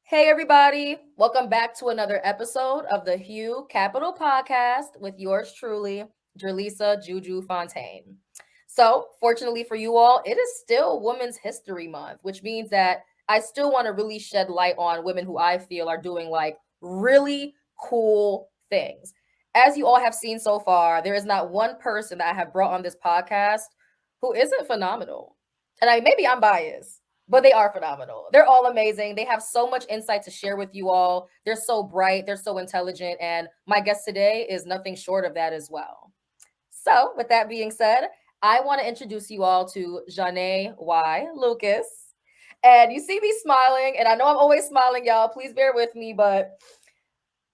Hey, everybody. Welcome back to another episode of the Hugh Capital Podcast with yours truly, Jerlisa Juju Fontaine. So, fortunately for you all, it is still Women's History Month, which means that I still want to really shed light on women who I feel are doing like really cool things. As you all have seen so far, there is not one person that I have brought on this podcast who isn't phenomenal. And maybe I'm biased, but they are phenomenal. They're all amazing. They have so much insight to share with you all. They're so bright, they're so intelligent, and my guest today is nothing short of that as well. So, with that being said, I want to introduce you all to Jhone Y. Lucas. And you see me smiling, and I know I'm always smiling, y'all. Please bear with me, but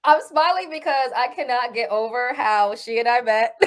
I'm smiling because I cannot get over how she and I met.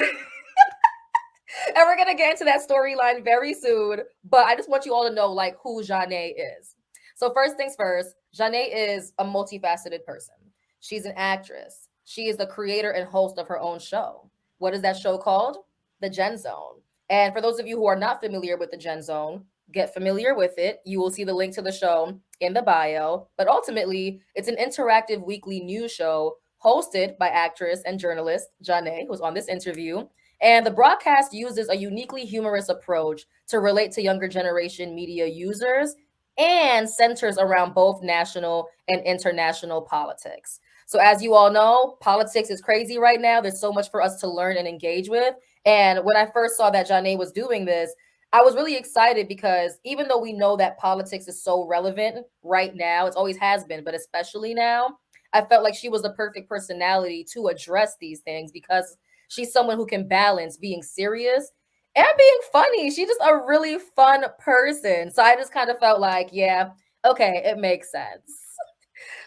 And we're gonna get into that storyline very soon. But I just want you all to know like who Jhone is. So first things first, Jhone is a multifaceted person. She's an actress. She is the creator and host of her own show. What is that show called? The Gen Zone. And for those of you who are not familiar with the Gen Zone, get familiar with it. You will see the link to the show in the bio. But ultimately, it's an interactive weekly news show hosted by actress and journalist Jhone, who's on this interview, and the broadcast uses a uniquely humorous approach to relate to younger generation media users and centers around both national and international politics. So, as you all know, politics is crazy right now. There's so much for us to learn and engage with. And when I first saw that Jhone was doing this, I was really excited because even though we know that politics is so relevant right now, it always has been, but especially now, I felt like she was the perfect personality to address these things because she's someone who can balance being serious and being funny. She's just a really fun person. So I just kind of felt like, yeah, okay, it makes sense.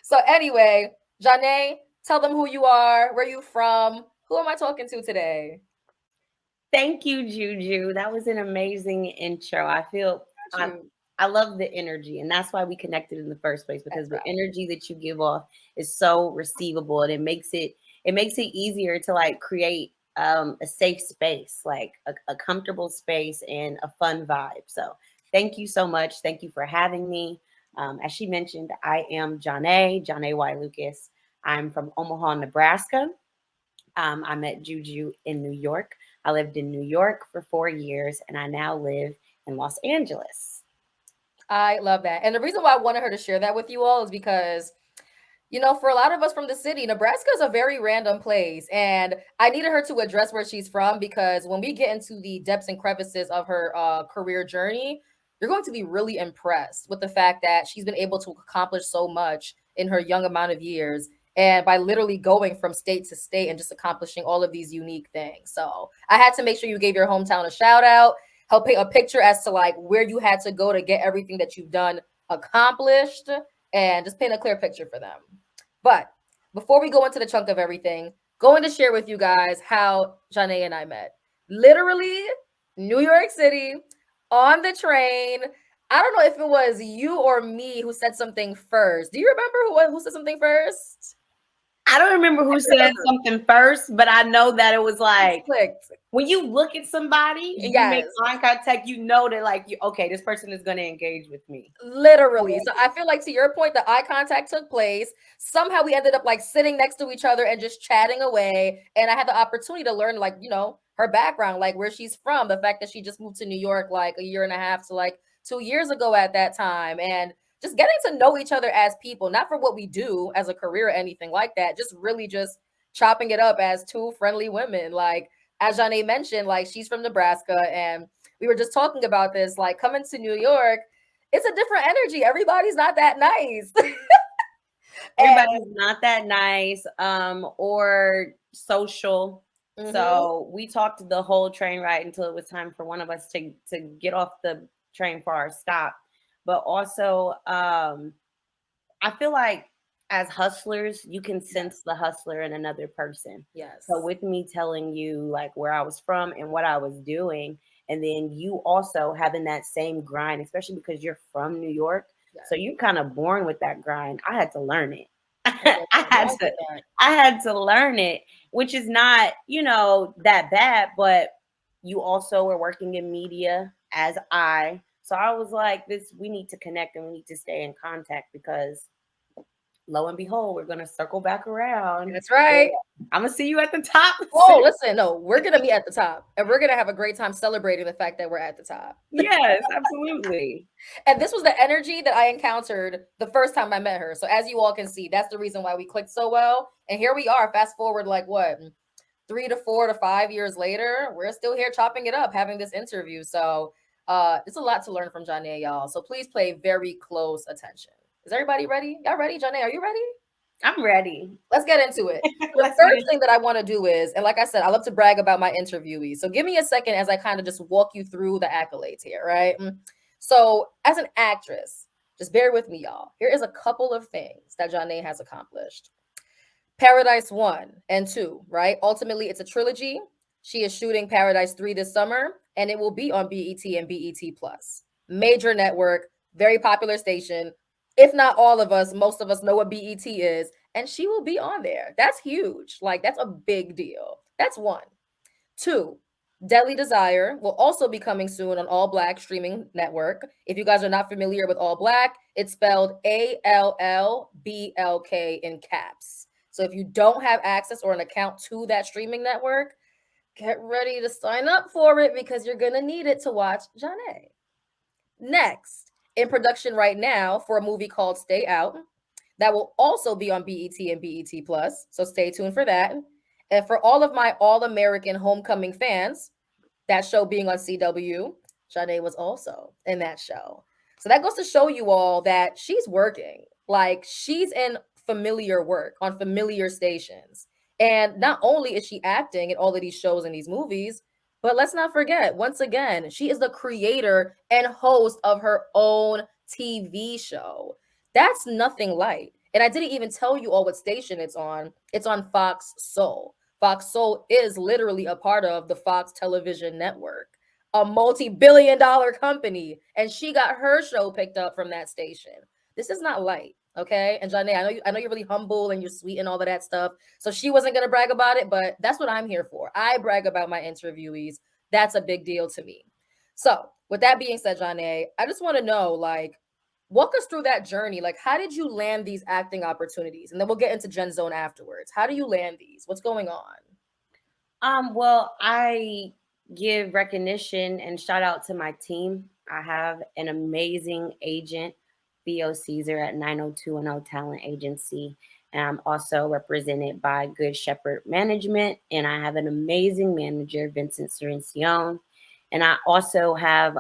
So anyway, Jhone, tell them who you are, where you from, who am I talking to today? Thank you, Juju. That was an amazing intro. I feel Got I you. I love the energy, and that's why we connected in the first place because That's the right. energy that you give off is so receivable, and it makes it easier to like create a safe space, like a comfortable space and a fun vibe. So thank you so much. Thank you for having me. As she mentioned, I am Jhone Y. Lucas. I'm from Omaha, Nebraska. I met Juju in New York. I lived in New York for 4 years, and I now live in Los Angeles. I love that. And the reason why I wanted her to share that with you all is because for a lot of us from the city, Nebraska is a very random place. And I needed her to address where she's from because when we get into the depths and crevices of her career journey, you're going to be really impressed with the fact that she's been able to accomplish so much in her young amount of years. And by literally going from state to state and just accomplishing all of these unique things. So I had to make sure you gave your hometown a shout out, help paint a picture as to like where you had to go to get everything that you've done accomplished and just paint a clear picture for them. But before we go into the chunk of everything, going to share with you guys how Jhone and I met. Literally, New York City on the train. I don't know if it was you or me who said something first. Do you remember who said something first? I don't remember I who can't said remember. something first, but I know that it was It like clicked. when you look at somebody and you make Yes. eye contact, you know that like okay, this person is going to engage with me. Literally. So I feel like to your point, the eye contact took place. Somehow we ended up like sitting next to each other and just chatting away. And I had the opportunity to learn like, her background, like where she's from, the fact that she just moved to New York like a year and a half to like 2 years ago at that time. And just getting to know each other as people, not for what we do as a career or anything like that, just really just chopping it up as two friendly women. Like as Jhone mentioned, like she's from Nebraska and we were just talking about this, like coming to New York, it's a different energy. Everybody's not that nice. And Everybody's not that nice or social. mhm, So we talked the whole train ride until it was time for one of us to get off the train for our stop. But also I feel like as hustlers, you can sense yes, the hustler in another person. So yes, with me telling you like where I was from and what I was doing, and then you also having that same grind, especially because you're from New York, yes. so you're kind of born with that grind. I had to learn it. I get I that. No, had I to get that. I had to learn it, which is not, that bad, but you also were working in media as I. So I was like, this we need to connect and we need to stay in contact because lo and behold, we're gonna circle back around. That's right. I'm gonna see you at the top. Oh, listen, no, we're gonna be at the top, and we're gonna have a great time celebrating the fact that we're at the top. Yes, absolutely. And this was the energy that I encountered the first time I met her. So as you all can see, that's the reason why we clicked so well. And here we are, fast forward like what, 3 to 4 to 5 years later, we're still here chopping it up, having this interview. So it's a lot to learn from Jhone, y'all. So please pay very close attention. Is everybody ready? Y'all ready? Jhone, are you ready? I'm ready. Let's get into it. The Let's get first it. thing that I want to do is, and like I said, I love to brag about my interviewees. So give me a second as I kind of just walk you through the accolades here, right? So as an actress, just bear with me, y'all. Here is a couple of things that Jhone has accomplished. Paradise 1 and 2, right? Ultimately, it's a trilogy. She is shooting Paradise 3 this summer, and it will be on BET and BET Plus. Major network, very popular station. If not all of us, most of us know what BET is, and she will be on there. That's huge. Like, that's a big deal. That's one. Two, Deadly Desire will also be coming soon on All Black streaming network. If you guys are not familiar with All Black, it's spelled ALLBLK in caps. So if you don't have access or an account to that streaming network, get ready to sign up for it because you're going to need it to watch Jhone. Next, in production right now for a movie called Stay Out, that will also be on BET and BET Plus. So stay tuned for that. And for all of my All American Homecoming fans, that show being on CW, Jhone was also in that show. So that goes to show you all that she's working. Like she's in familiar work on familiar stations. And not only is she acting in all of these shows and these movies, but let's not forget, once again, she is the creator and host of her own TV show. That's nothing light. And I didn't even tell you all what station it's on. It's on Fox Soul. Fox Soul is literally a part of the Fox television network, a multi-billion dollar company. And she got her show picked up from that station. This is not light. Okay. And Jhone, I know you're really humble and you're sweet and all of that stuff. So she wasn't gonna brag about it, but that's what I'm here for. I brag about my interviewees. That's a big deal to me. So with that being said, Jhone, I just want to know, like, walk us through that journey. Like, how did you land these acting opportunities? And then we'll get into GenZone afterwards. How do you land these? What's going on? Well, I give recognition and shout out to my team. I have an amazing agent, Theo Caesar at 90210 Talent Agency. And I'm also represented by Good Shepherd Management. And I have an amazing manager, Vincent Cirencione. And I also have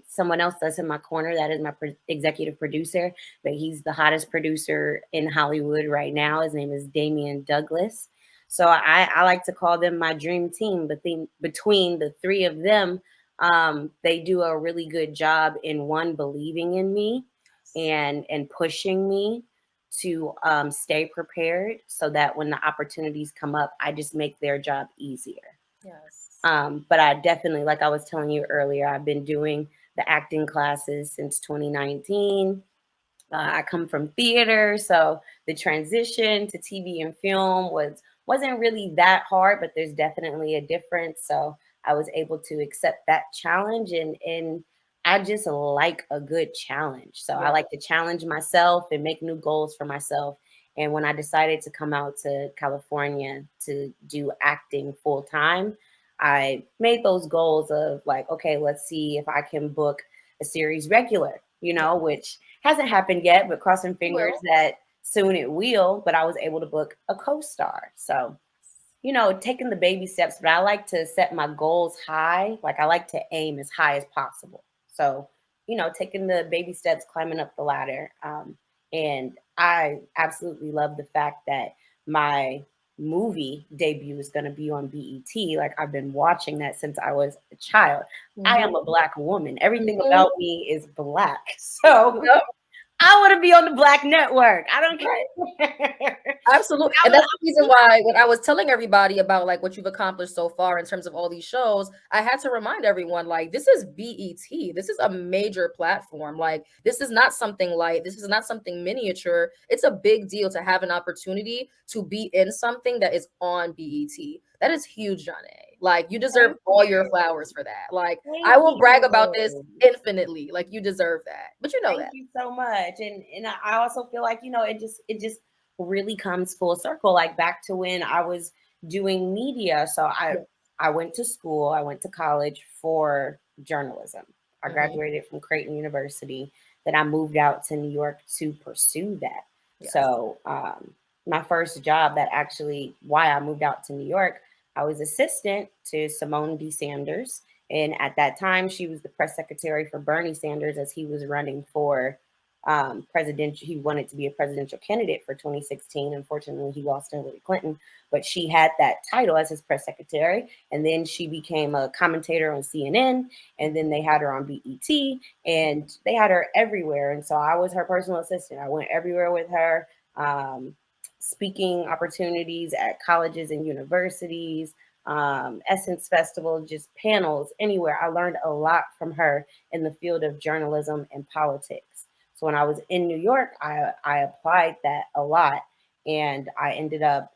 someone else that's in my corner. That is my executive producer, but he's the hottest producer in Hollywood right now. His name is Damian Douglas. So I like to call them my dream team. But between the three of them, they do a really good job in one, believing in me and pushing me to stay prepared so that when the opportunities come up, I just make their job easier. Yes. But I definitely, like I was telling you earlier, I've been doing the acting classes since 2019. I come from theater, so the transition to TV and film wasn't really that hard, but there's definitely a difference. So I was able to accept that challenge, and I just like a good challenge. So I like to challenge myself and make new goals for myself. And when I decided to come out to California to do acting full time, I made those goals of like, okay, let's see if I can book a series regular, which hasn't happened yet, but crossing fingers that soon it will. But I was able to book a co-star. So, taking the baby steps, but I like to set my goals high. Like I like to aim as high as possible. So, taking the baby steps, climbing up the ladder. And I absolutely love the fact that my movie debut is going to be on BET. Like I've been watching that since I was a child. I am a Black woman. Everything about me is Black. So I want to be on the Black network. I don't care. Absolutely. And that's the reason why when I was telling everybody about like what you've accomplished so far in terms of all these shows, I had to remind everyone like this is BET. This is a major platform. Like this is not something light. This is not something miniature. It's a big deal to have an opportunity to be in something that is on BET. That is huge, Jhone. Like, you deserve Thank all your you. flowers for that. Like, I Thank will brag about this you. infinitely. Like, you deserve that. But you know Thank that. you so much. And I also feel like, it just really comes full circle, like back to when I was doing media. So I Yeah. I went to school, I went to college for journalism. I Hmm. graduated from Creighton University. Then I moved out to New York to pursue that. Yes. So my first job, that actually why I moved out to New York, I was assistant to Simone D. Sanders, and at that time, she was the press secretary for Bernie Sanders as he was running for presidential. He wanted to be a presidential candidate for 2016. Unfortunately, he lost to Hillary Clinton, but she had that title as his press secretary. And then she became a commentator on CNN. And then they had her on BET, and they had her everywhere. And so I was her personal assistant. I went everywhere with her. Um, Speaking opportunities at colleges and universities, Essence Festival, just panels, anywhere. I learned a lot from her in the field of journalism and politics. So when I was in New York, I applied that a lot, and I ended up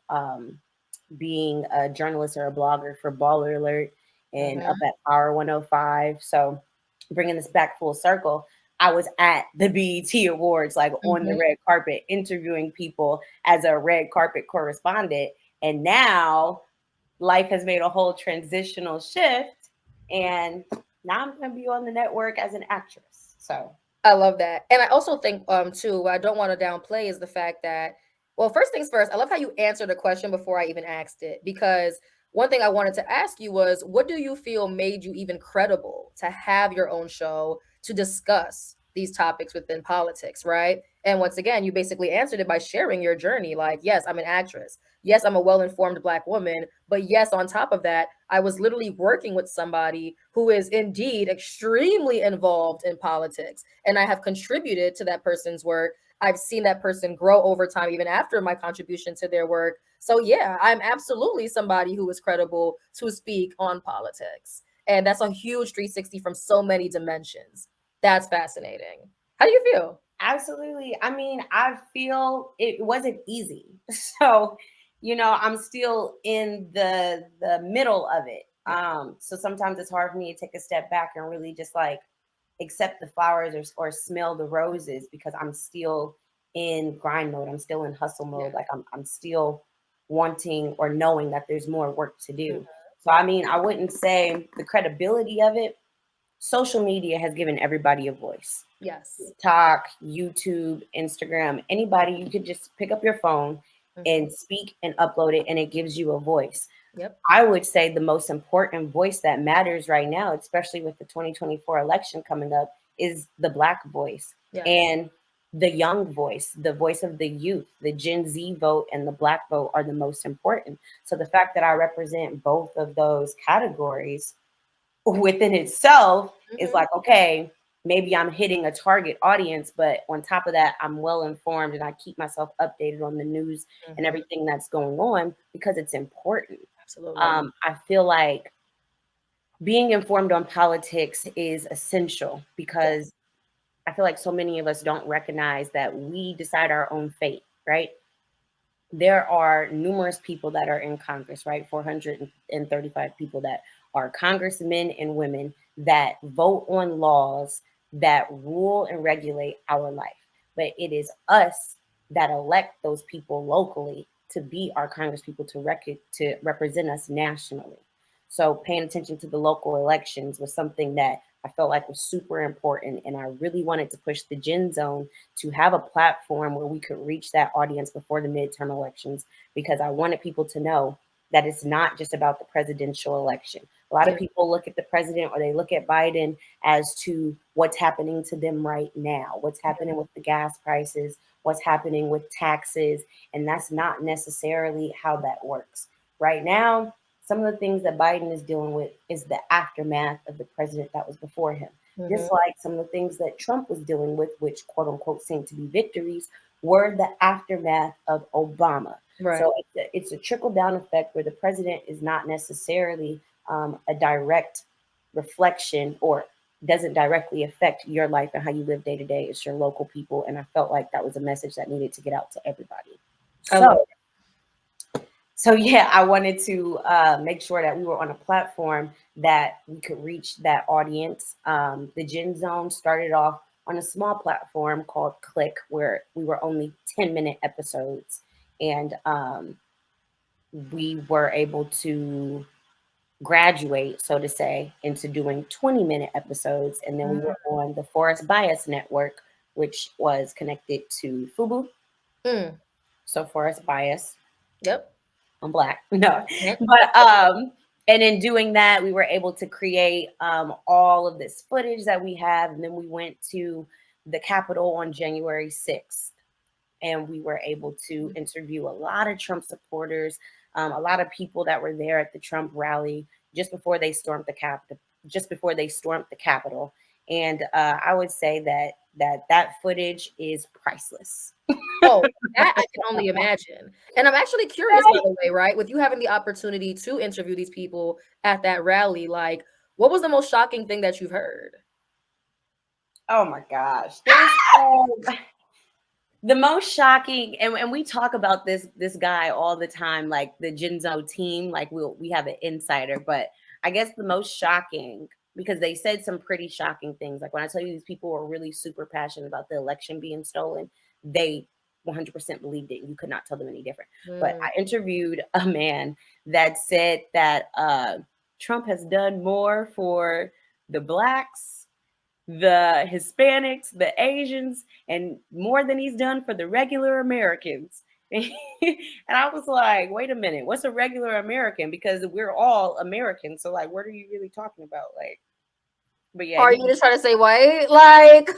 being a journalist or a blogger for Baller Alert and up Hmm. at Power 105. So bringing this back full circle, I was at the BET Awards, like on the Hmm. red carpet, interviewing people as a red carpet correspondent. And now life has made a whole transitional shift, and now I'm going to be on the network as an actress. So I love that. And I also think too, what I don't want to downplay is the fact that, well, first things first, I love how you answered the question before I even asked it, because one thing I wanted to ask you was, what do you feel made you even credible to have your own show to discuss these topics within politics, right? And once again, you basically answered it by sharing your journey. Like, yes, I'm an actress. Yes, I'm a well-informed Black woman, but yes, on top of that, I was literally working with somebody who is indeed extremely involved in politics, and I have contributed to that person's work. I've seen that person grow over time, even after my contribution to their work. So, yeah, I'm absolutely somebody who is credible to speak on politics. And that's a huge 360 from so many dimensions. That's fascinating. How do you feel? absolutely. I mean, I feel it wasn't easy. So, I'm still in the middle of it. Yeah. So sometimes it's hard for me to take a step back and really just like accept the flowers, or smell the roses, because I'm still in grind mode. I'm still in hustle Yeah. mode. Like I'm still wanting or knowing that there's more work to Mhm. do. So I mean, I wouldn't say the credibility of it. Social media has given everybody a voice. Yes. TikTok, YouTube, Instagram, anybody, you could just pick up your phone Hmm. and speak and upload it, and it gives you a voice. Yep. I would say the most important voice that matters right now, especially with the 2024 election coming up, is the Black voice Yes. and the young voice, the voice of the youth. The Gen Z vote and the Black vote are the most important. So the fact that I represent both of those categories within itself is Hmm. like, okay, maybe I'm hitting a target audience, but on top of that, I'm well informed and I keep myself updated on the news and Hmm. everything that's going on because it's important. Absolutely. I feel like being informed on politics is essential Yeah. because I feel like so many of us don't recognize that we decide our own fate, right? There are numerous people that are in Congress, right? 435 people that are congressmen and women that vote on laws that rule and regulate our life. But it is us that elect those people locally to be our congresspeople, to represent us nationally. So paying attention to the local elections was something that I felt like was super important. And I really wanted to push the GenZone to have a platform where we could reach that audience before the midterm elections, because I wanted people to know that it's not just about the presidential election. A lot of Yeah. people look at the president or they look at Biden as to what's happening to them right now, what's happening with the gas prices, what's happening with taxes. And that's not necessarily how that works. Right now, some of the things that Biden is dealing with is the aftermath of the president that was before him. Hmm. Just like some of the things that Trump was dealing with, which quote unquote seemed to be victories, were the aftermath of Obama. Right. So it's a trickle down effect where the president is not necessarily a direct reflection, or doesn't directly affect your life and how you live day to day. It's your local people. And I felt like that was a message that needed to get out to everybody. I love So So yeah, I wanted to make sure that we were on a platform that we could reach that audience. The GenZone started off on a small platform called Click, where we were only 10-minute episodes, and we were able to graduate, so to say, into doing 20-minute episodes, and then we were on the Forest Bias Network, which was connected to FUBU. Mm. So Forest Bias, Yep. I'm Black. No, Yep. but and in doing that, we were able to create all of this footage that we have, and then we went to the Capitol on January 6th, and we were able to interview a lot of Trump supporters, a lot of people that were there at the Trump rally just before they stormed the Capitol, and I would say that that footage is priceless. Oh, that I can only imagine. And I'm actually curious, by the way, right? With you having the opportunity to interview these people at that rally, like, what was the most shocking thing that you've heard? Oh my gosh, there's the most shocking, and we talk about this guy all the time, like the GenZone team, like we have an insider, but I guess the most shocking, because they said some pretty shocking things. Like when I tell you these people were really super passionate about the election being stolen, they 100% believed it. You could not tell them any different. But Mm. I interviewed a man that said that Trump has done more for the blacks, the Hispanics, the Asians, and more than he's done for the regular Americans. And I was like, wait a minute, what's a regular American? Because we're all Americans. So like, what are you really talking about? Like, but yeah, Are you just trying to say white? Like,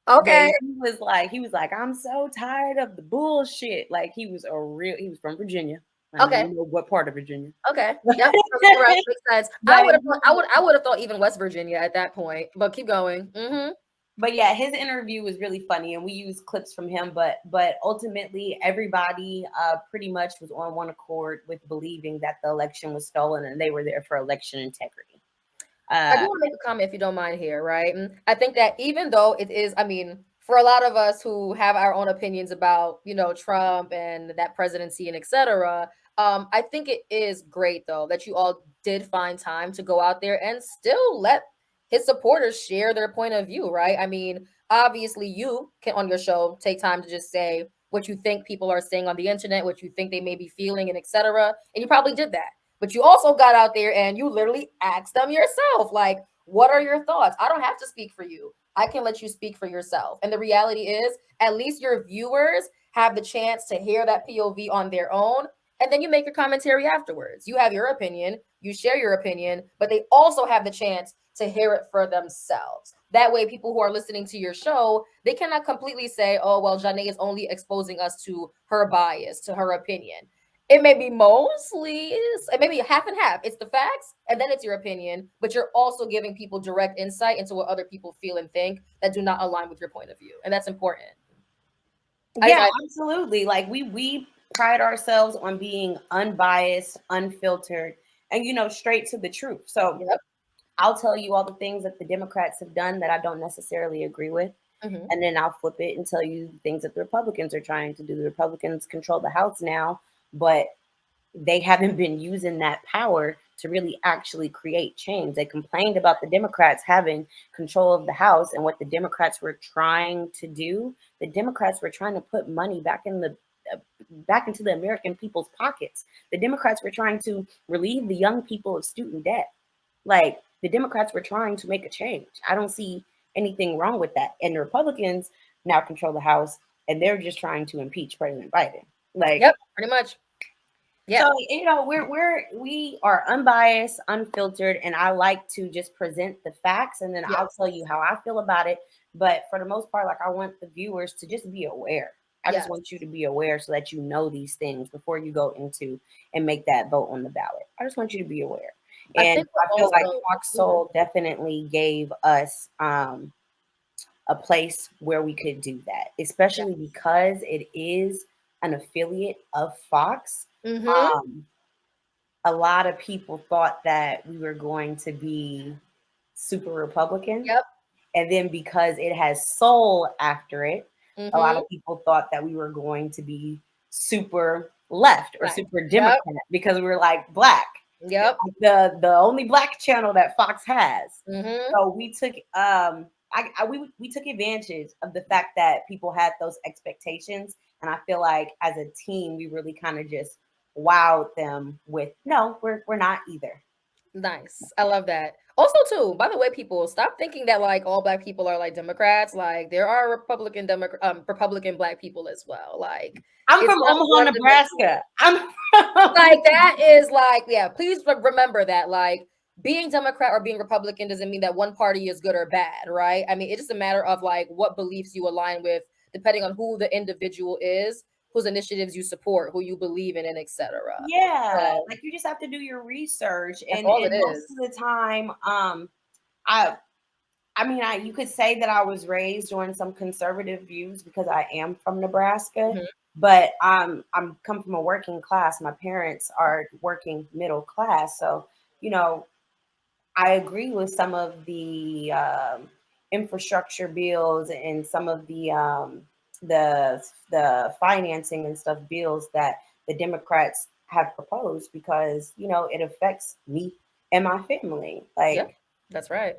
but okay, he was like, I'm so tired of the bullshit. Like he was from Virginia. I don't okay, even know what part of Virginia. okay. Yep. All right, makes sense. I But would have thought, I would have thought even West Virginia at that point, but keep going. Mm-hmm. but yeah, his interview was really funny, and we used clips from him. But ultimately, everybody pretty much was on one accord with believing that the election was stolen, and they were there for election integrity. I do Uh, want to make a comment if you don't mind here, right? And I think that even though it is, I mean, for a lot of us who have our own opinions about, Trump and that presidency and etc., I think it is great though that you all did find time to go out there and still let his supporters share their point of view, right? I mean, obviously you can on your show take time to just say what you think people are saying on the internet, what you think they may be feeling and etc. And you probably did that. But you also got out there and you literally asked them yourself, like, what are your thoughts? I don't have to speak for you. I can let you speak for yourself. And the reality is, at least your viewers have the chance to hear that POV on their own. And then you make your commentary afterwards. You have your opinion, you share your opinion, but they also have the chance to hear it for themselves. That way, people who are listening to your show, they cannot completely say, oh, well, Jhone is only exposing us to her bias, to her opinion. It may be mostly, maybe half and half. It's the facts, and then it's your opinion, but you're also giving people direct insight into what other people feel and think that do not align with your point of view, and that's important. yeah, I absolutely. Like we pride ourselves on being unbiased, unfiltered, and straight to the truth. So yep. I'll tell you all the things that the Democrats have done that I don't necessarily agree with. Hmm. And then I'll flip it and tell you the things that the Republicans are trying to do. The Republicans control the House now, but they haven't been using that power to really actually create change. They complained about the Democrats having control of the House, and what the Democrats were trying to do. The Democrats were trying to put money back into the American people's pockets. The Democrats were trying to relieve the young people of student debt. Like the Democrats were trying to make a change. I don't see anything wrong with that. And the Republicans now control the House, and they're just trying to impeach President Biden. Like, Yep, pretty much. Yeah. so we are unbiased, unfiltered, and I like to just present the facts, and then I'll Yes. tell you how I feel about it. But for the most part, like I want the viewers to just be aware. I just Yes. want you to be aware so that you know these things before you go into and make that vote on the ballot. I just want you to be aware. I And think I we're feel like also. Fox Mhm. Soul definitely gave us a place where we could do that, Yeah. especially because it is an affiliate of Fox. Mm-hmm. Um, a lot of people thought that we were going to be super Republican. Yep. And then because it has soul after it, a lot Mm-hmm. of people thought that we were going to be super left or Right. super Yep. Democrat because we're like black. Yep. The only black channel that Fox has. Mm-hmm. So we took we took advantage of the fact that people had those expectations, and I feel like as a team we really kind of just wowed them with no, we're not either. Nice. I love that. Also, too, by the way, people stop thinking that like all black people are like Democrats. Like there are Republican black people as well. Like I'm it's from not Omaha, one dimensional. Nebraska. I'm Like that is like, yeah, please remember that like being Democrat or being Republican doesn't mean that one party is good or bad, right? I mean, it's just a matter of like what beliefs you align with depending on who the individual is, whose initiatives you support, who you believe in, and etc. yeah, So like you just have to do your research, that's and all it most is. of the time, I I mean, you could say that I was raised on some conservative views because I am from Nebraska, Mhm. but I'm come from a working class. My parents are working middle class, so you know I agree with some of the infrastructure bills and some of the financing and stuff bills that the Democrats have proposed because it affects me and my family. Yeah, Like that's right.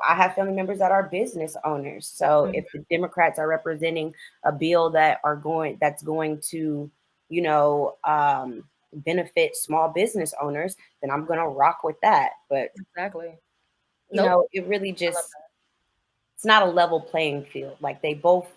I have family members that are business owners. So Mhm. if the Democrats are representing a bill that's going to, benefit small business owners, then I'm gonna rock with that. But Exactly. Nope. it really I love just that. it's not a level playing field. Like they both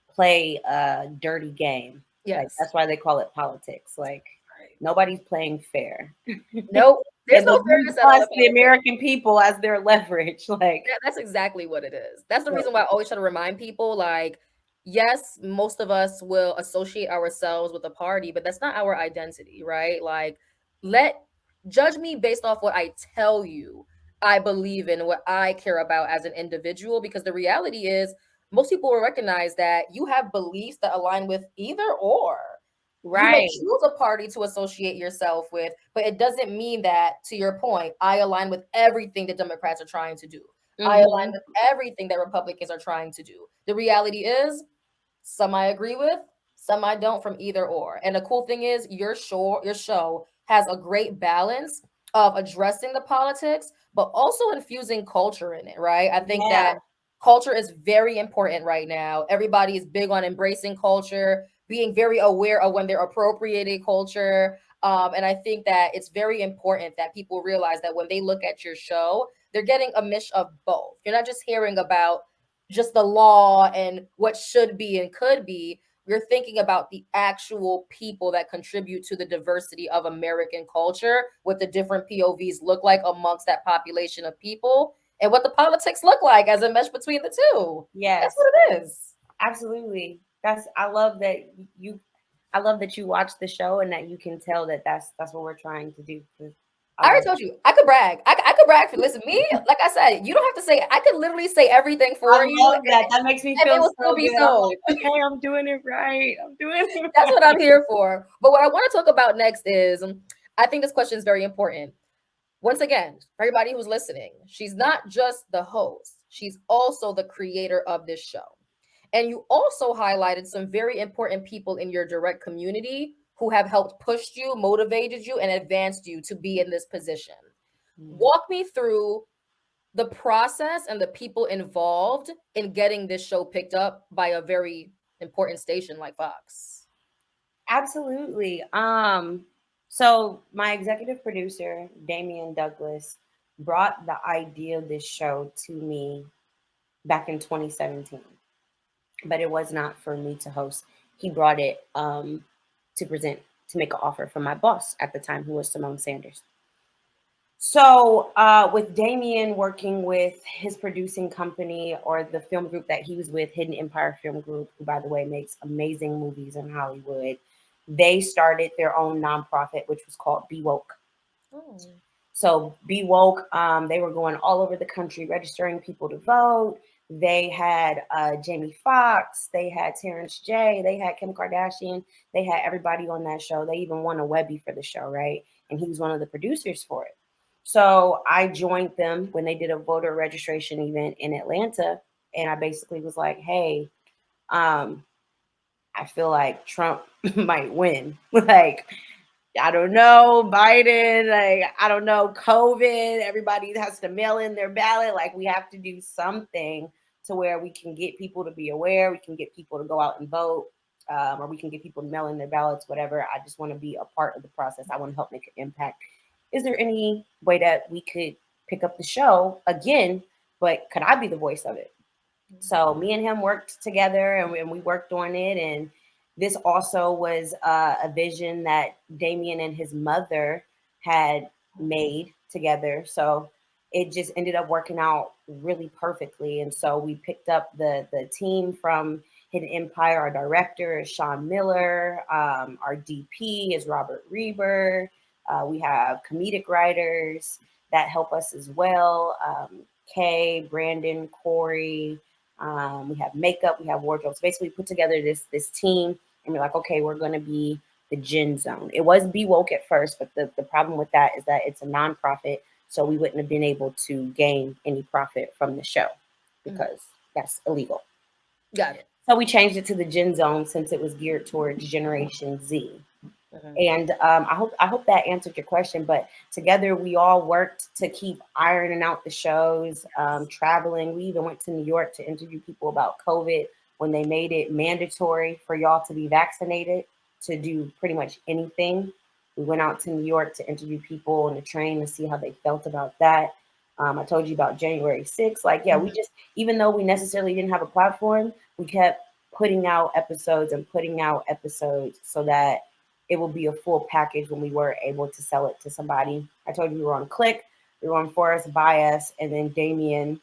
play a dirty game. Like Yes. that's why they call it politics. Like Right. nobody's playing fair. Nope. There's And no they use fairness at all us, in the politics. American people, as their leverage. Like That's exactly what it is. That's the so, reason why I always try to remind people like, yes, most of us will associate ourselves with a party, but that's not our identity, right? Like, let judge me based off what I tell you I believe in, what I care about as an individual, because the reality is most people will recognize that you have beliefs that align with either or. You may right. choose a party to associate yourself with, but it doesn't mean that, to your point, I align with everything the Democrats are trying to do. I align Hmm. with everything that Republicans are trying to do. The reality is, some I agree with, some I don't from either or. And the cool thing is your show has a great balance of addressing the politics, but also infusing culture in it, right? I think that Yeah. culture is very important right now. Everybody is big on embracing culture, being very aware of when they're appropriating culture. And I think that it's very important that people realize that when they look at your show, they're getting a mish of both. You're not just hearing about just the law and what should be and could be. You're thinking about the actual people that contribute to the diversity of American culture, what the different POVs look like amongst that population of people, and what the politics look like as a mesh between the two. That's Yes. what it is. Absolutely. That's I love that you I love that you watch the show and that you can tell that that's what we're trying to do. 'Cause I I love already told you I could brag. I could brag for listen me. Like I said, you don't have to say. I could literally say everything I for you, love that. That makes me and feel it will still so be good. I'm sold. like, okay, I'm doing it right. I'm doing it That's right. what I'm here for. But what I want to talk about next is I think this question is very important. Once again, for everybody who's listening, she's not just the host, she's also the creator of this show. And you also highlighted some very important people in your direct community who have helped push you, motivated you, and advanced you to be in this position. Mm. Walk me through the process and the people involved in getting this show picked up by a very important station like Fox. Absolutely. So my executive producer, Damian Douglas, brought the idea of this show to me back in 2017. But it was not for me to host. He brought it to present, to make an offer for my boss at the time, who was Simone Sanders. So, with Damien working with his producing company or the film group that he was with, Hidden Empire Film Group, who, by the way, makes amazing movies in Hollywood, they started their own nonprofit, which was called Be Woke. Oh. So Be Woke, they were going all over the country registering people to vote. They had Jamie Foxx, they had Terrence J, they had Kim Kardashian, they had everybody on that show. They even won a Webby for the show, right? And he was one of the producers for it. So I joined them when they did a voter registration event in Atlanta, and I basically was like, "Hey, um, I feel like Trump might win. Like, I don't know, Biden, like, I don't know, COVID, everybody has to mail in their ballot. Like, we have to do something to where we can get people to be aware, we can get people to go out and vote, or we can get people to mail in their ballots, whatever. I just want to be a part of the process. I want to help make an impact. Is there any way that we could pick up the show again, but could I be the voice of it? So me and him worked together, and we worked on it. And this also was a vision that Damien and his mother had made together. So it just ended up working out really perfectly. And so we picked up the team from Hidden Empire. Our director is Sean Miller. Our DP is Robert Reber. We have comedic writers that help us as well. Kay, Brandon, Corey. We have makeup, we have wardrobes. Basically, we put together this team, and we're like, okay, we're going to be the GenZone. It was Be Woke at first, but the problem with that is that it's a nonprofit, so we wouldn't have been able to gain any profit from the show because that's illegal. Got it. So we changed it to the GenZone since it was geared towards Generation Z. And I hope that answered your question. But together we all worked to keep ironing out the shows, traveling. We even went to New York to interview people about COVID when they made it mandatory for y'all to be vaccinated to do pretty much anything. We went out to New York to interview people on the train to see how they felt about that. I told you about January 6th. Like, yeah, we just, even though we necessarily didn't have a platform, we kept putting out episodes and putting out episodes so that it will be a full package when we were able to sell it to somebody. I told you we were on Click, we were on Forest Bias, and then Damien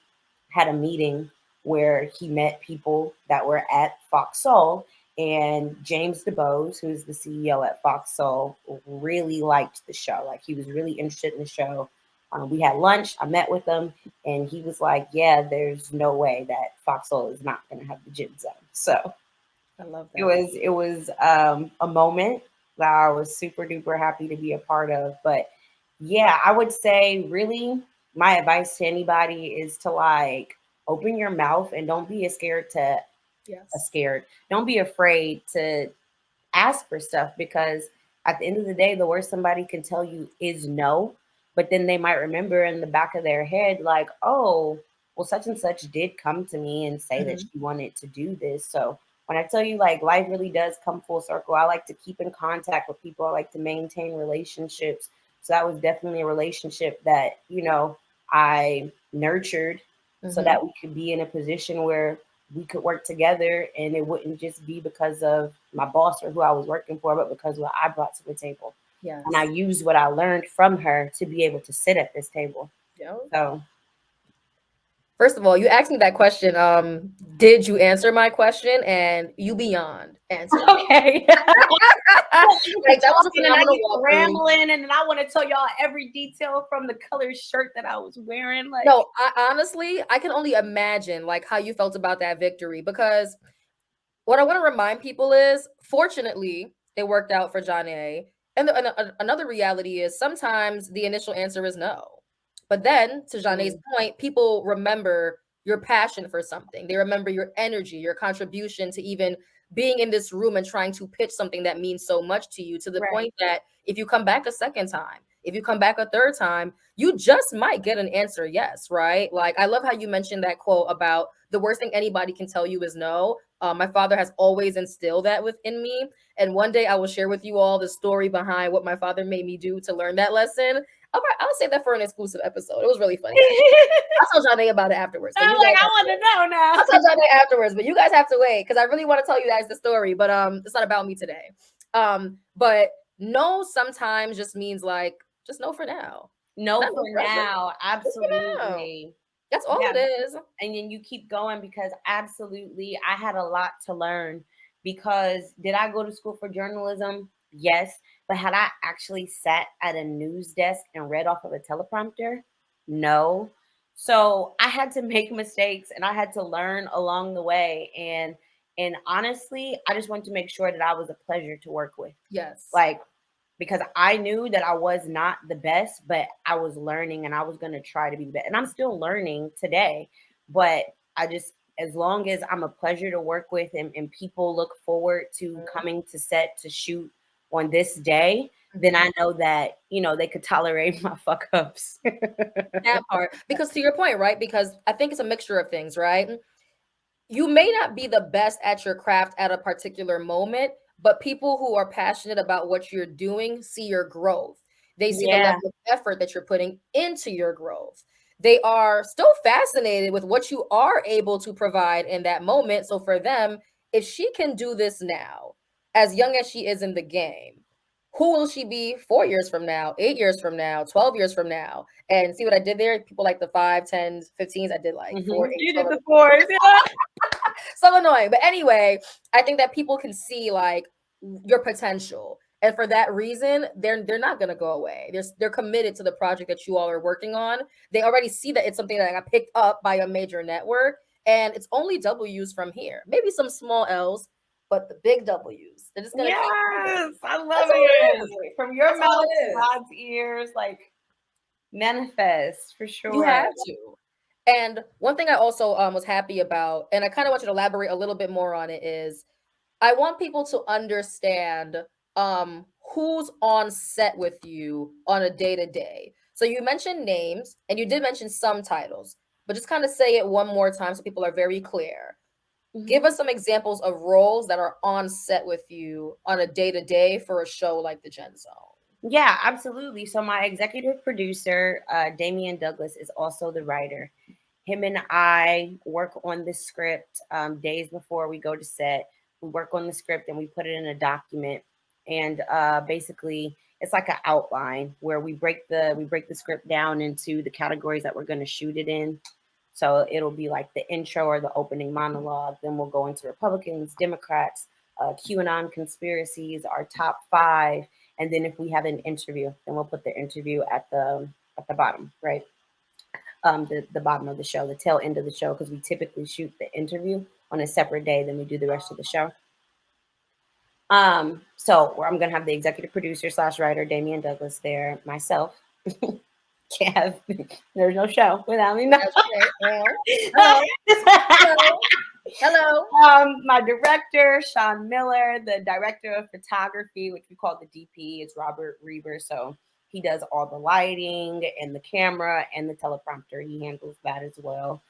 had a meeting where he met people that were at FOXSOUL. And James DeBose, who's the CEO at FOXSOUL, really liked the show. Like, he was really interested in the show. We had lunch. I met with him, and he was like, "Yeah, there's no way that FOXSOUL is not going to have the GenZone." So I love that. it was a moment that I was super duper happy to be a part of. But yeah, I would say really my advice to anybody is to like open your mouth and don't be scared to Yes. scared. Don't be afraid to ask for stuff because at the end of the day, the worst somebody can tell you is no. But then they might remember in the back of their head, like, oh, well, such and such did come to me and say that she wanted to do this. So when I tell you, like, life really does come full circle, I like to keep in contact with people. I like to maintain relationships. So that was definitely a relationship that, I nurtured so that we could be in a position where we could work together and it wouldn't just be because of my boss or who I was working for, but because of what I brought to the table. Yes. And I used what I learned from her to be able to sit at this table. Yep. So First of all, you asked me that question. Did you answer my question? And you beyond answered. okay. Like, that was a And I phenomenal get walkthrough. rambling and then I want to tell y'all every detail from the color shirt that I was wearing. Like, No, I can only imagine like how you felt about that victory because what I want to remind people is, fortunately, it worked out for Jhone. And another reality is sometimes the initial answer is no. But then, to Jhonne's point, people remember your passion for something. They remember your energy, your contribution to even being in this room and trying to pitch something that means so much to you, to the point that if you come back a second time, if you come back a third time, you just might get an answer yes, right? Like, I love how you mentioned that quote about the worst thing anybody can tell you is no. My father has always instilled that within me. And one day I will share with you all the story behind what my father made me do to learn that lesson. I'll say that for an exclusive episode. It was really funny. I'll tell Jhone about it afterwards. I'm like, I want to know now. I'll tell Jhone afterwards, but you guys have to wait because I really want to tell you guys the story. But it's not about me today. But no sometimes just means like just no for now. No Not for now. Just for now. Absolutely. That's all it is. And then you keep going because absolutely I had a lot to learn. Because did I go to school for journalism? Yes. But had I actually sat at a news desk and read off of a teleprompter? No. So I had to make mistakes and I had to learn along the way. And honestly, I just wanted to make sure that I was a pleasure to work with. Yes. Like, because I knew that I was not the best, but I was learning and I was going to try to be the best. And I'm still learning today, but I just as long as I'm a pleasure to work with and people look forward to coming to set to shoot on this day, then I know that, they could tolerate my fuck ups. That part. Because to your point, right? Because I think it's a mixture of things, right? You may not be the best at your craft at a particular moment, but people who are passionate about what you're doing see your growth. They see the Yeah. level of effort that you're putting into your growth. They are still fascinated with what you are able to provide in that moment. So for them, if she can do this now, as young as she is in the game, who will she be 4 years from now, 8 years from now, 12 years from now? And see what I did there? People like the 5, 10s, 15s. I did like 4, 8, You did 12. the fours. Yeah. So annoying. But anyway, I think that people can see like your potential. And for that reason, they're not gonna go away. They're committed to the project that you all are working on. They already see that it's something that got picked up by a major network, and it's only W's from here. Maybe some small L's, but the big W's. They're just gonna keep moving. Yes, I That's love all it is. it. From your That's all mouth it to is. God's ears, like manifest for You sure. have to. And one thing I also was happy about, and I kind of want you to elaborate a little bit more on it, is I want people to understand who's on set with you on a day to day. So you mentioned names and you did mention some titles, but just kind of say it one more time so people are very clear. Give us some examples of roles that are on set with you on a day to day for a show like the Gen Zone. Yeah, absolutely. So my executive producer, Damian Douglas, is also the writer. Him and I work on the script days before we go to set. We work on the script and we put it in a document. And basically, it's like an outline where we break the script down into the categories that we're going to shoot it in. So it'll be like the intro or the opening monologue. Then we'll go into Republicans, Democrats, QAnon conspiracies, our top five, and then if we have an interview, then we'll put the interview at the bottom, right? The bottom of the show, the tail end of the show, because we typically shoot the interview on a separate day than we do the rest of the show. So where I'm gonna have the executive producer slash writer, Damian Douglas there, myself. Can't have there's no show without me. No. That's okay. Well, hello. Hello. Hello. My director, Sean Miller, the director of photography, which we call the DP, is Robert Reber. So he does all the lighting and the camera and the teleprompter. He handles that as well.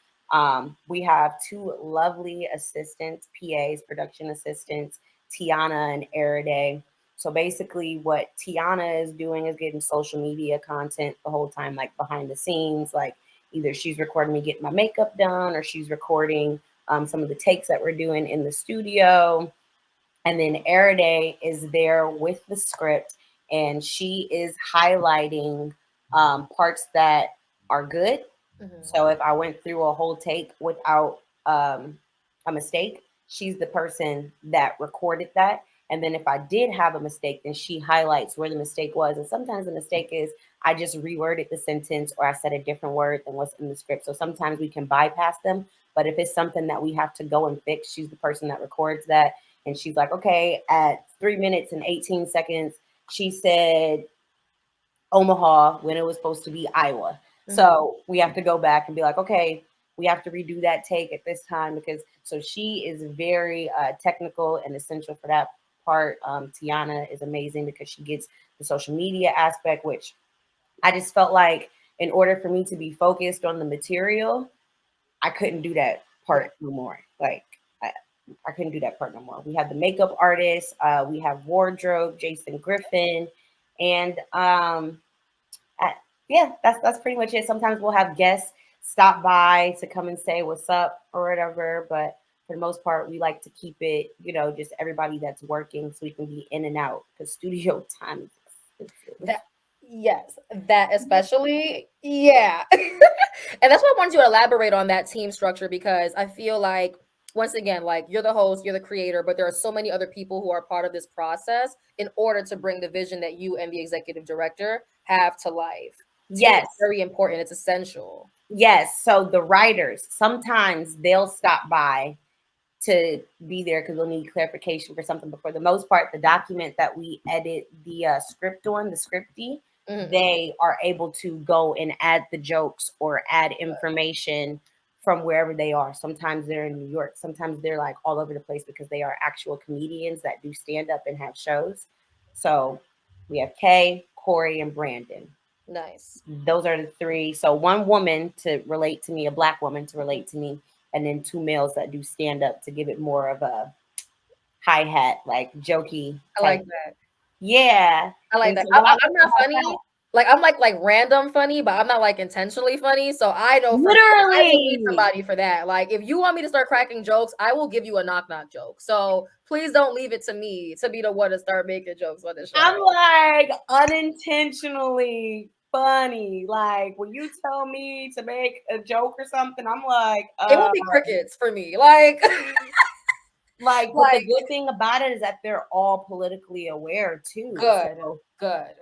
We have two lovely assistants, PAs, production assistants, Tiana and Eride. So basically, what Tiana is doing is getting social media content the whole time, like behind the scenes. Like either she's recording me getting my makeup done, or she's recording some of the takes that we're doing in the studio. And then Eride is there with the script, and she is highlighting parts that are good. So if I went through a whole take without a mistake, she's the person that recorded that. And then if I did have a mistake, then she highlights where the mistake was. And sometimes the mistake is I just reworded the sentence or I said a different word than what's in the script. So sometimes we can bypass them. But if it's something that we have to go and fix, she's the person that records that. And she's like, okay, at 3 minutes and 18 seconds, she said Omaha when it was supposed to be Iowa. So we have to go back and be like, okay, we have to redo that take at this time because so she is very technical and essential for that part. Tiana is amazing because she gets the social media aspect, which I just felt like in order for me to be focused on the material, I couldn't do that part no more. Like I couldn't do that part no more. We have the makeup artist, we have wardrobe, Jason Griffin, and yeah, that's pretty much it. Sometimes we'll have guests stop by to come and say what's up or whatever, but for the most part, we like to keep it, just everybody that's working so we can be in and out because studio time is expensive. That yes, that especially, yeah. And that's why I wanted you to elaborate on that team structure because I feel like once again, like you're the host, you're the creator, but there are so many other people who are part of this process in order to bring the vision that you and the executive director have to life. Team is Yes. very important. It's essential. Yes. So the writers, sometimes they'll stop by to be there because they'll need clarification for something. But for the most part, the document that we edit the script on, the scripty, they are able to go and add the jokes or add information from wherever they are. Sometimes they're in New York. Sometimes they're like all over the place because they are actual comedians that do stand up and have shows. So we have Kay, Corey, and Brandon. Nice. Those are the three. So one woman to relate to me, a black woman to relate to me, and then two males that do stand up to give it more of a hi hat, like jokey I type. like that. Yeah. I like And that. so what I I'm like not about that, funny. Like I'm like random funny, but I'm not like intentionally funny. So I know for sure I will need literally, somebody for that. Like if you want me to start cracking jokes, I will give you a knock knock joke. So please don't leave it to me to be the one to start making jokes on the show. I'm like unintentionally funny. Like when you tell me to make a joke or something, I'm like, It will be crickets for me. Like but the like good thing about it is that they're all politically aware too. good. So Good.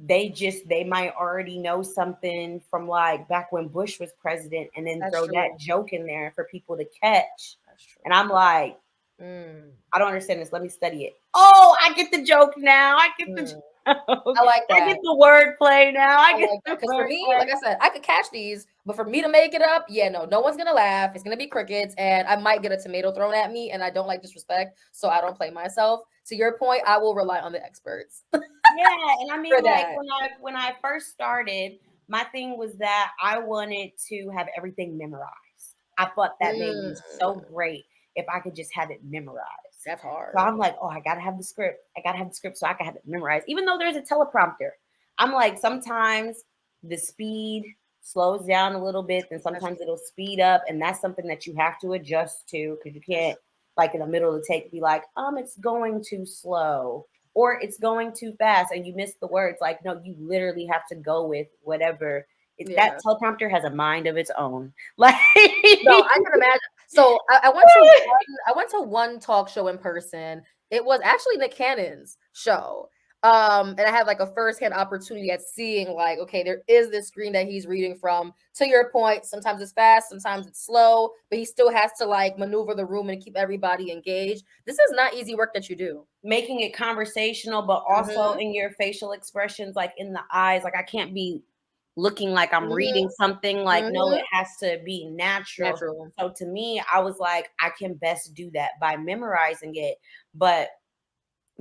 they might already know something from like back when Bush was president and then That's throw true. that joke in there for people to catch. That's true. And I'm like, Mm, I don't understand this. Let me study it. Oh, I get the joke now. I get the mm. joke. I like I that. get the wordplay now. I I get like the that because for me, wordplay. like I said, I could catch these, but for me to make it up, yeah, no, no one's gonna laugh. It's gonna be crickets, and I might get a tomato thrown at me, and I don't like disrespect, so I don't play myself. To your point, I will rely on the experts Yeah, and I for mean, like that. when I first started, my thing was that I wanted to have everything memorized. I thought that made me Mm, so great if I could just have it memorized. that's So hard. I'm like, oh, I gotta have the script. I gotta have the script so I can have it memorized. Even though there's a teleprompter, I'm like, sometimes the speed slows down a little bit, then That's sometimes true. it'll speed up, and that's something that you have to adjust to because you That's can't, like, in the middle of the take, be like, it's going too slow or it's going too fast, and you miss the words. Like, no, you literally have to go with whatever. true. That Yeah. teleprompter has a mind of its own. Like, No, I can imagine. So I went to one talk show in person. It was actually Nick Cannon's show. And I had like a firsthand opportunity at seeing like, okay, there is this screen that he's reading from. To your point, sometimes it's fast, sometimes it's slow, but he still has to like maneuver the room and keep everybody engaged. This is not easy work that you do. making it conversational, but also Mm-hmm. in your facial expressions, like in the eyes. Like I can't be looking like I'm Mm-hmm. reading something. Like, no, Mm-hmm. it has to be natural. Natural. So to me, I was like, I can best do that by memorizing it. But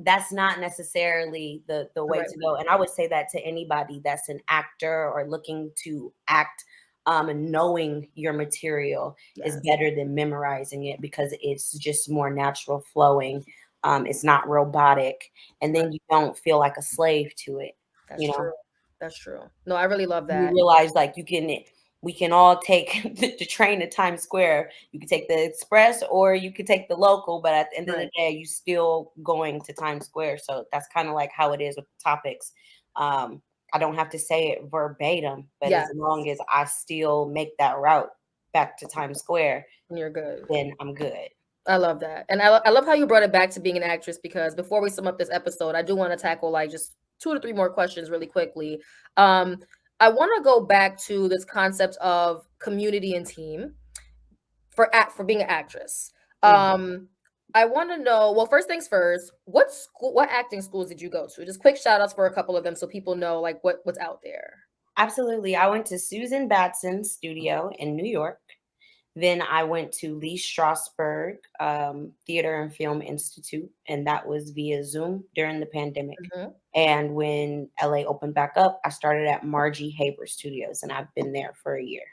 that's not necessarily the The way right to way. go. And I would say that to anybody that's an actor or looking to act, and knowing your material is Yes, better than memorizing it because it's just more natural flowing. It's not robotic, and right. then you don't feel like a slave to it. That's You know, true. That's true. No, I really love you that. realize like we can all take the train to Times Square. You can take the express or you can take the local, but at the end of the Right. day, you still going to Times Square. So that's kind of like how it is with topics. I don't have to say it verbatim, but as Yes. long as I still make that route back to Times Square, You're good. then I'm good. I love that. And I love how you brought it back to being an actress because before we sum up this episode, I do want to tackle like just two to three more questions really quickly. Um, I want to go back to this concept of community and team for being an actress. Mhm. I want to know, well, first things first, what acting schools did you go to? Just quick shout outs for a couple of them so people know like what's out there. Absolutely. I went to Susan Batson's studio in New York. Then I went to Lee Strasberg Theater and Film Institute, and that was via Zoom during the pandemic. Mhm. And when LA opened back up, I started at Margie Haber Studios, and I've been there for a year.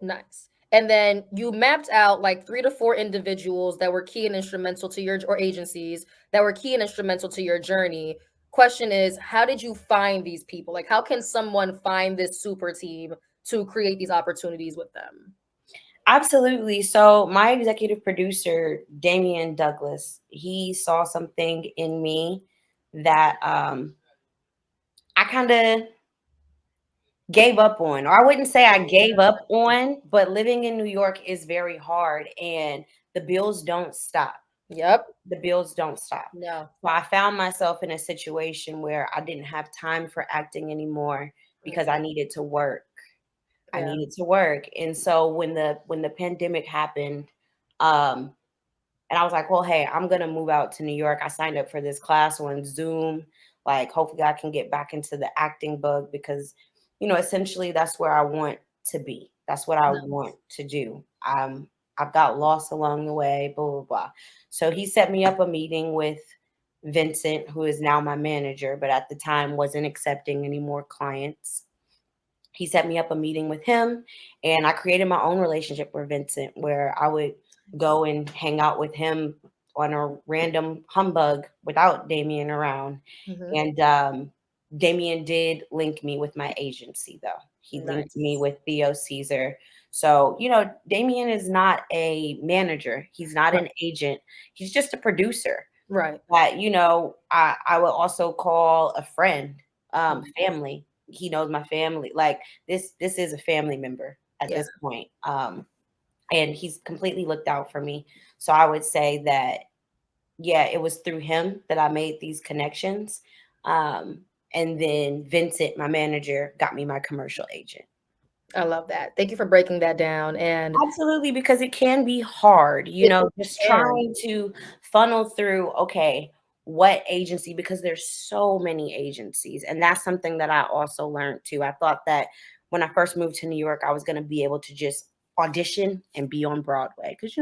Nice. And then you mapped out like 3 to 4 individuals that were key and instrumental to your or agencies that were key and instrumental to your journey. Question is, how did you find these people? Like, how can someone find this super team to create these opportunities with them? Absolutely. So my executive producer, Damian Douglas, he saw something in me that I kind of gave up on, or I wouldn't say I gave up on, but living in New York is very hard and the bills don't stop. Yep. The bills don't stop. No. So I found myself in a situation where I didn't have time for acting anymore because I needed to work. I Yeah. needed to work. And so when the pandemic happened, um, and I was like, well, hey, I'm gonna move out to New York. I signed up for this class on Zoom. Like, hopefully I can get back into the acting bug because, essentially that's where I want to be. That's what I Nice. want to do. I've got lost along the way, blah, blah, blah. So he set me up a meeting with Vincent, who is now my manager, but at the time wasn't accepting any more clients. He set me up a meeting with him, and I created my own relationship with Vincent where I would go and hang out with him on a random humbug without Damien around. Hmm. And Damien did link me with my agency, though. He linked me Nice. with Theo Caesar. So, Damien is not a manager, he's not Right. an agent, he's just a producer. Right. But I will also call a friend, Mhm. family. He knows my family. Like this is a family member at Yeah. this point. And he's completely looked out for me. So I would say that, yeah, it was through him that I made these connections. Um, and then Vincent, my manager, got me my commercial agent. I love that. Thank you for breaking that down. And Absolutely, because it can be hard, it just can. trying to funnel through, okay, what agency, because there's so many agencies. And that's something that I also learned too. I thought that when I first moved to New York, I was going to be able to just audition and be on Broadway. Because,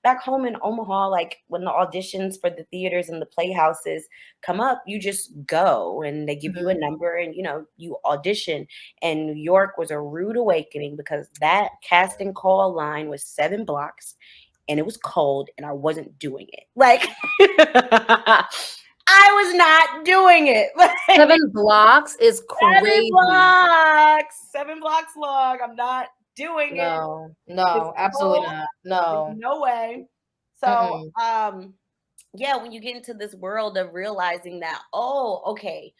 back home in Omaha, like when the auditions for the theaters and the playhouses come up, you just go and they give you a Mhm. number and, you audition. And New York was a rude awakening because that casting call line was 7 blocks and it was cold and I wasn't doing it. Like I was not doing it. Like 7 blocks is 7 crazy. blocks, 7 blocks long. I'm not doing it. No, It's no, absolutely cold. not. There's No. no way. So, Mm-mm. yeah, when you get into this world of realizing that, oh, okay,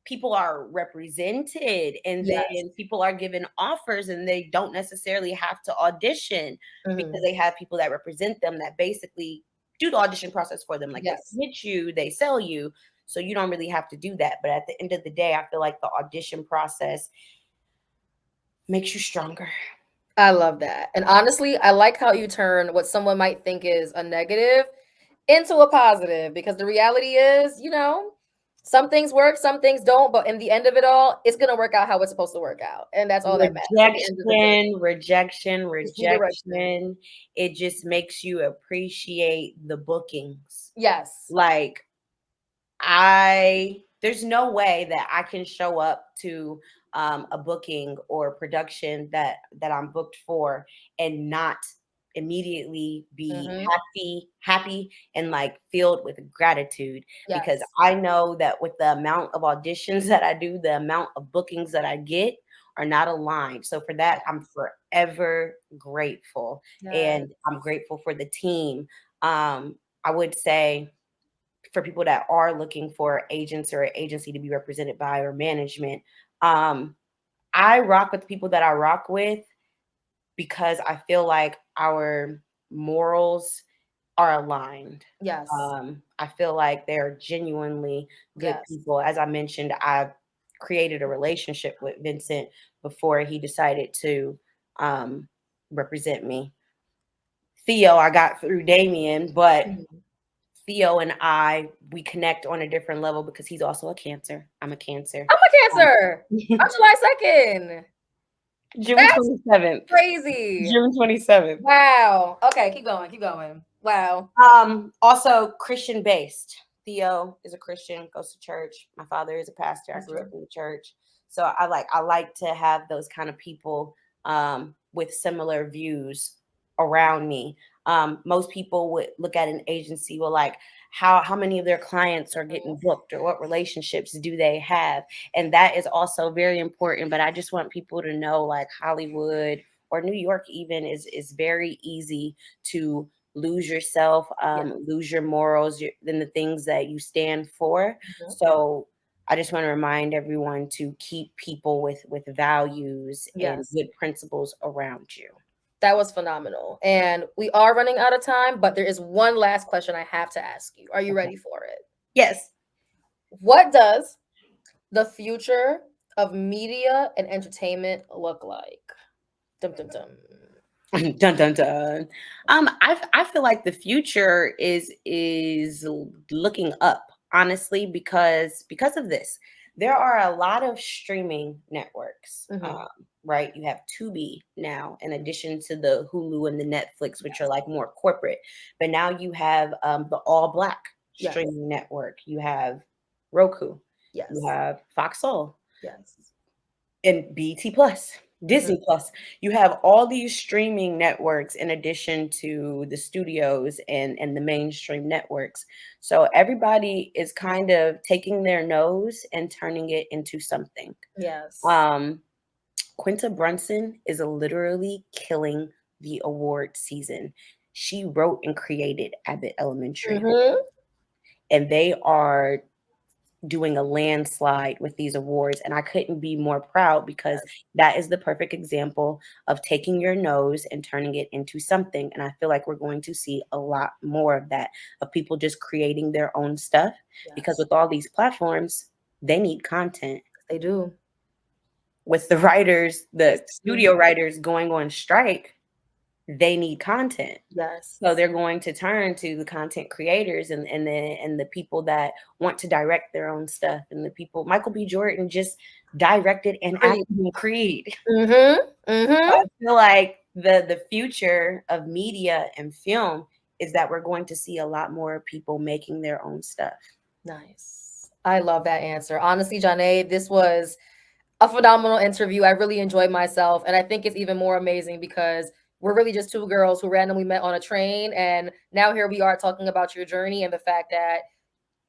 people are represented and Yes. then people are given offers and they don't necessarily have to audition because Mhm. they have people that represent them that basically do the audition process for them. Like they Yes. submit you, they sell you. So you don't really have to do that. But at the end of the day, I feel like the audition process makes you stronger. I love that. And honestly, I like how you turn what someone might think is a negative into a positive because the reality is, some things work, some things don't, but in the end of it all, it's going to work out how it's supposed to work out. And that's all that matters at the end of the day. Rejection. Just redirection. It just makes you appreciate the bookings. Yes. Like there's no way that I can show up to a booking or production that I'm booked for and not immediately be Hmm. happy and like filled with gratitude, because Yes. I know that with the amount of auditions that I do, the amount of bookings that I get are not aligned. So for that, I'm forever grateful, Yes. and I'm grateful for the team. I would say for people that are looking for agents or agency to be represented by or management, um, I rock with the people that I rock with because I feel like our morals are aligned. Yes. I feel like they're genuinely good Yes. people. As I mentioned, I created a relationship with Vincent before he decided to um, represent me. Theo, I got through Damien, but Mhm. Theo and we connect on a different level because he's also a Cancer. I'm a Cancer. I'm a Um, Cancer. I'm July 2nd. June That's 27th. crazy. June 27th. Wow. Okay, keep going. Keep going. Wow. Also Christian based. Theo is a Christian, goes to church. My father is a pastor. I That's grew up true. in the church. So I like to have those kind of people with similar views around me. Most people would look at an agency with like how many of their clients are getting Mhm. booked or what relationships do they have. And that is also very important. But I just want people to know like Hollywood or New York even is very easy to lose yourself, Yeah. lose your morals, then the things that you stand for. Mhm. So I just want to remind everyone to keep people with values and Yes. good principles around you. That was phenomenal. And we are running out of time, but there is one last question I have to ask you. Are you Okay. ready for it? Yes. What does the future of media and entertainment look like? Dum dum dum. Dun dun dun. I feel like the future is looking up, honestly, because of this. There are a lot of streaming networks Mhm. right? You have Tubi now, in addition to the Hulu and the Netflix, which are like more corporate. But now you have the All Black Yes. streaming network. You have Roku. Yes. You have FOXSOUL Yes. and BT Plus, Disney Plus. You have all these streaming networks in addition to the studios and the mainstream networks. So everybody is kind of taking their nose and turning it into something. Yes. Quinta Brunson is literally killing the award season. She wrote and created Abbott Elementary, and they are doing a landslide with these awards. And I couldn't be more proud because that is the perfect example of taking your nose and turning it into something. And I feel like we're going to see a lot more of that, of people just creating their own stuff, because with all these platforms, they need content. They do. With the writers, the studio writers going on strike, they need content. Yes. So they're going to turn to the content creators and the people that want to direct their own stuff. And the people, Michael B. Jordan just directed and acted in Creed. So I feel like the future of media and film is that we're going to see a lot more people making their own stuff. Nice. I love that answer. Honestly, Jhone, this was a phenomenal interview. I really enjoyed myself. And I think it's even more amazing because we're really just two girls who randomly met on a train. And now here we are talking about your journey and the fact that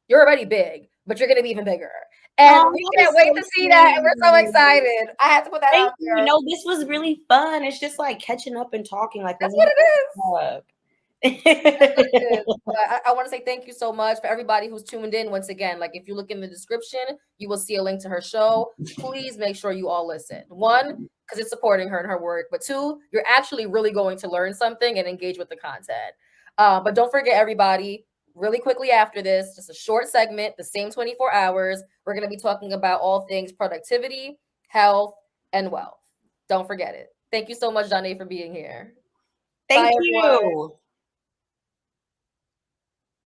you're already big, but you're going to be even bigger. And we can't wait to see that. And we're so excited. I had to put that out there. You know, this was really fun. It's just like catching up and talking. Like, that's what it is. I want to say thank you so much for everybody who's tuned in. Once again, like if you look in the description, you will see a link to her show. Please make sure you all listen. One, because it's supporting her and her work, but two, you're actually really going to learn something and engage with the content. But don't forget, everybody, really quickly after this, just a short segment, the same 24 hours, we're going to be talking about all things productivity, health, and wealth. Don't forget it. Thank you so much, Jhone, for being here. Thank you.